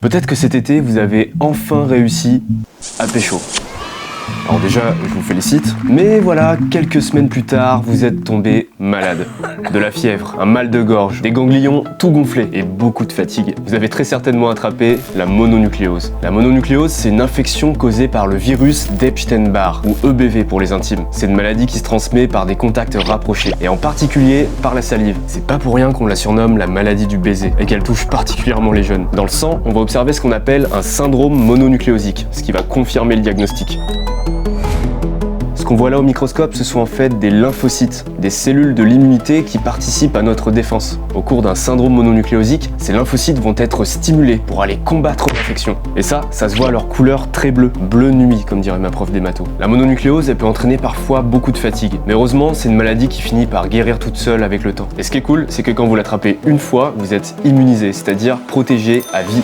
Peut-être que cet été, vous avez enfin réussi à pécho. Alors déjà, je vous félicite, mais voilà, quelques semaines plus tard, vous êtes tombé malade. De la fièvre, un mal de gorge, des ganglions tout gonflés et beaucoup de fatigue. Vous avez très certainement attrapé la mononucléose. La mononucléose, c'est une infection causée par le virus d'Epstein-Barr, ou EBV pour les intimes. C'est une maladie qui se transmet par des contacts rapprochés, et en particulier par la salive. C'est pas pour rien qu'on la surnomme la maladie du baiser, et qu'elle touche particulièrement les jeunes. Dans le sang, on va observer ce qu'on appelle un syndrome mononucléosique, ce qui va confirmer le diagnostic. Ce qu'on voit là au microscope, ce sont en fait des lymphocytes, des cellules de l'immunité qui participent à notre défense. Au cours d'un syndrome mononucléosique, ces lymphocytes vont être stimulés pour aller combattre l'infection. Et ça se voit à leur couleur très bleue, bleu nuit comme dirait ma prof d'hémato. La mononucléose, elle peut entraîner parfois beaucoup de fatigue. Mais heureusement, c'est une maladie qui finit par guérir toute seule avec le temps. Et ce qui est cool, c'est que quand vous l'attrapez une fois, vous êtes immunisé, c'est-à-dire protégé à vie.